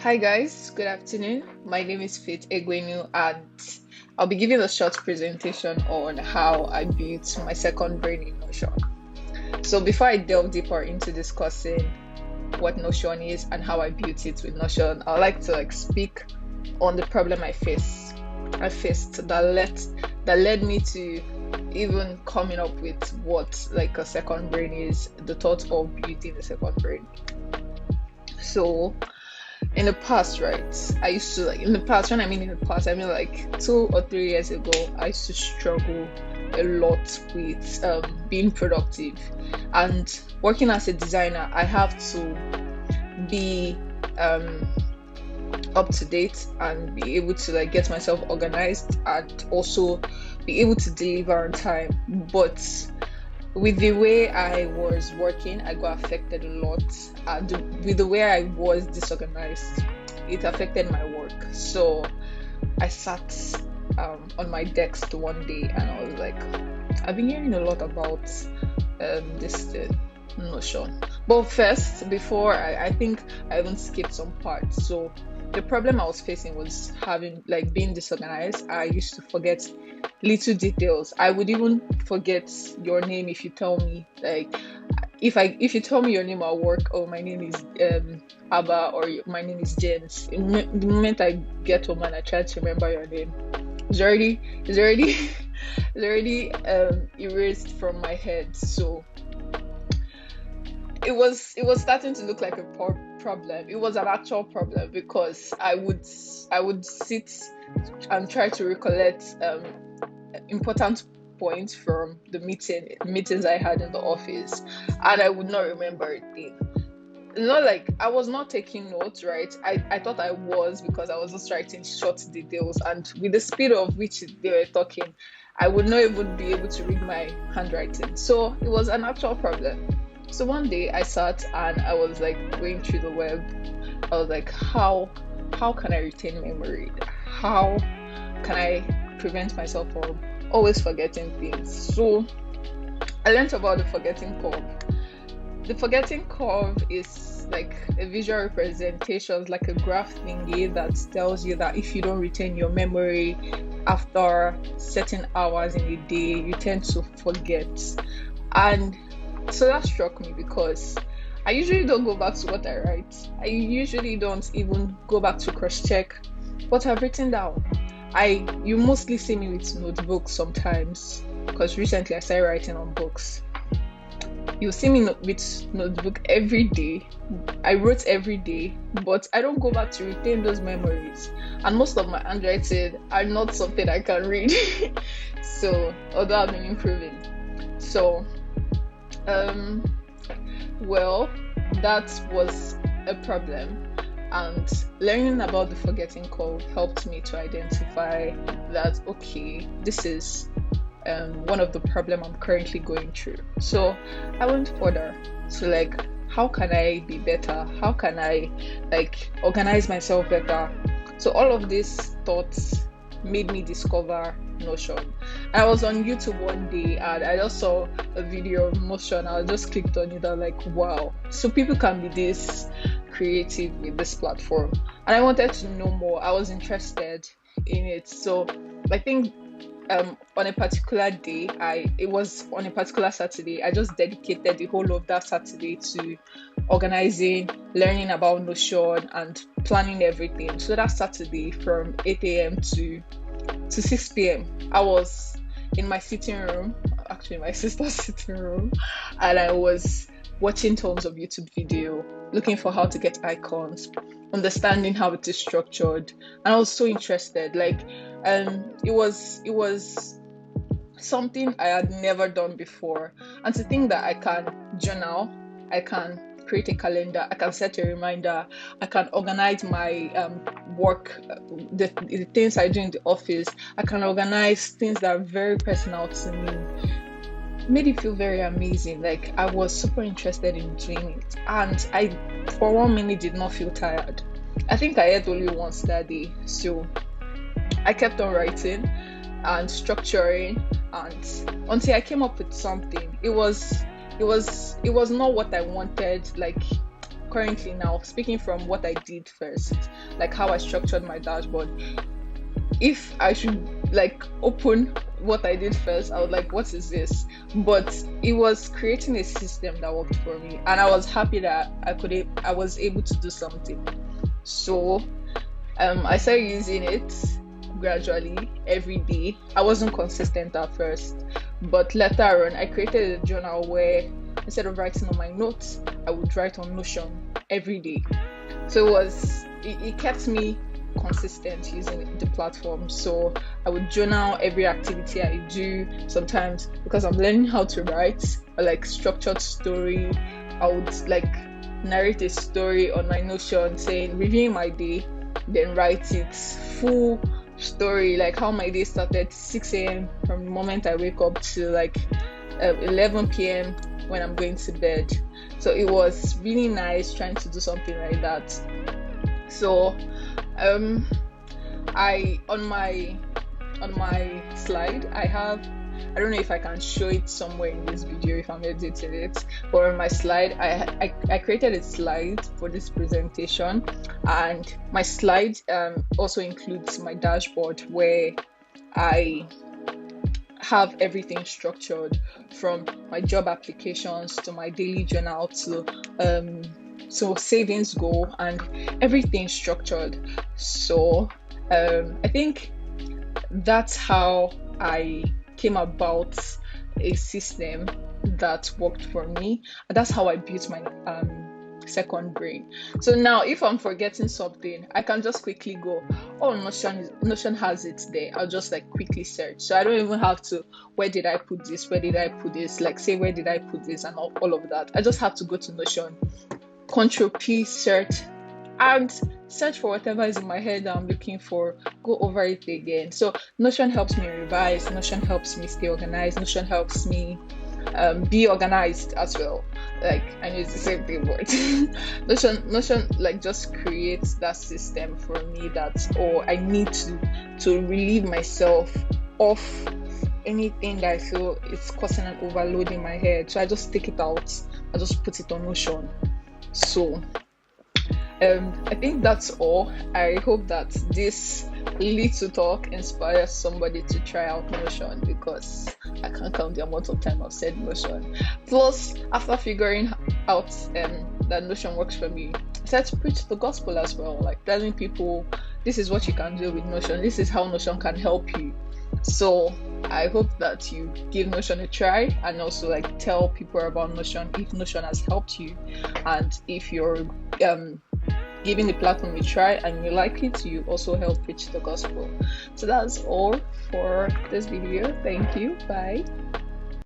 Hi guys, good afternoon. My name is Faith Egwenu and I'll be giving a short presentation on how I built my second brain in Notion. So before I delve deeper into discussing what Notion is and how I built it with Notion, I'd like to speak on the problem I faced that led me to even coming up with what a second brain is, the thought of building a second brain. So in the past, right? I used to in the past, when I mean in the past, I mean like 2 or 3 years ago, I used to struggle a lot with being productive. And working as a designer, I have to be um, up to date and be able to get myself organized and also be able to deliver on time. But with the way I was working, I got affected a lot. And with the way I was disorganized, it affected my work. So I sat on my desk one day and I was like, I've been hearing a lot about this Notion. But first, before I think I even skipped some parts. So the problem I was facing was having being disorganized. I used to forget little details. I would even forget your name if you tell me if you tell me your name at work. Oh, my name is Abba, or my name is James. The moment I get home and I try to remember your name, it's already it's already erased from my head. So it was starting to look like a problem. It was an actual problem because I would sit and try to recollect important points from the meetings I had in the office, and I would not remember a thing. Not like I was not taking notes, right? I thought I was, because I was just writing short details, and with the speed of which they were talking, I would not even be able to read my handwriting. So it was an actual problem. So one day I sat and I was going through the web. I was like, how can I retain memory? How can I prevent myself from always forgetting things? So I learned about the forgetting curve. The forgetting curve is like a visual representation, like a graph thingy that tells you that if you don't retain your memory after certain hours in a day, you tend to forget. And so that struck me because I usually don't go back to what I write. I usually don't even go back to cross check what I've written down. You mostly see me with notebooks sometimes, because recently I started writing on books. You see me with notebook every day. I wrote every day, but I don't go back to retain those memories. And most of my handwriting are not something I can read. So although I've been improving. So um well, that was a problem. And learning about the forgetting curve helped me to identify that, okay, this is one of the problem I'm currently going through. So I went further to how can I be better? How can I organize myself better? So all of these thoughts made me discover Notion. I was on YouTube one day and I just saw a video of Notion. I just clicked on it. I was like, wow, so people can be this creative with this platform. And I wanted to know more. I was interested in it. So I think on a particular day, it was on a particular Saturday, I just dedicated the whole of that Saturday to organizing, learning about Notion and planning everything. So that Saturday from 8 a.m. to 6 p.m. I was in my sitting room, actually my sister's sitting room, and I was watching tons of YouTube video, looking for how to get icons, understanding how it is structured, and I was so interested. It was something I had never done before, and to think that I can journal, I can create a calendar, I can set a reminder, I can organize my work, the things I do in the office, I can organize things that are very personal to me, made it feel very amazing. Like I was super interested in doing it, and I for 1 minute did not feel tired. I think I ate only once that day, so I kept on writing and structuring, and until I came up with something. It was not what I wanted. Like currently now, speaking from what I did first, like how I structured my dashboard, if I should like open what I did first, I would like, what is this? But it was creating a system that worked for me, and I was happy that I was able to do something. So I started using it gradually every day. I wasn't consistent at first, but later on I created a journal where instead of writing on my notes, I would write on Notion every day. So it kept me consistent using the platform. So I would journal every activity I do. Sometimes because I'm learning how to write a like structured story, I would like narrate a story on my Notion saying reviewing my day, then write it full story, like how my day started 6 a.m. from the moment I wake up to like 11 p.m. when I'm going to bed. So it was really nice trying to do something like that. So I on my slide I don't know if I can show it somewhere in this video if I'm editing it, but on my slide I created a slide for this presentation, and my slide also includes my dashboard where I have everything structured, from my job applications to my daily journal to savings goal, and everything structured. So I think that's how I came about a system that worked for me. That's how I built my second brain. So now if I'm forgetting something, I can just quickly go, oh, Notion has it there. I'll just like quickly search. So I don't even have to, where did I put this, like say where did I put this and all of that. I just have to go to Notion, Control P, search, and search for whatever is in my head that I'm looking for, go over it again. So Notion helps me revise, Notion helps me stay organized, Notion helps me be organized as well. Like I know it's the same thing, but Notion like just creates that system for me that, oh, I need to relieve myself of anything that I feel it's causing an overload in my head. So I just take it out, I just put it on Notion. So I think that's all. I hope that this little talk inspires somebody to try out Notion, because I can't count the amount of time I've said Notion. Plus, after figuring out that Notion works for me, I started to preach the gospel as well, like telling people this is what you can do with Notion, this is how Notion can help you. So I hope that you give Notion a try, and also like tell people about Notion if Notion has helped you, and if you're giving the platform a try and you like it, you also help preach the gospel. So that's all for this video. Thank you. Bye.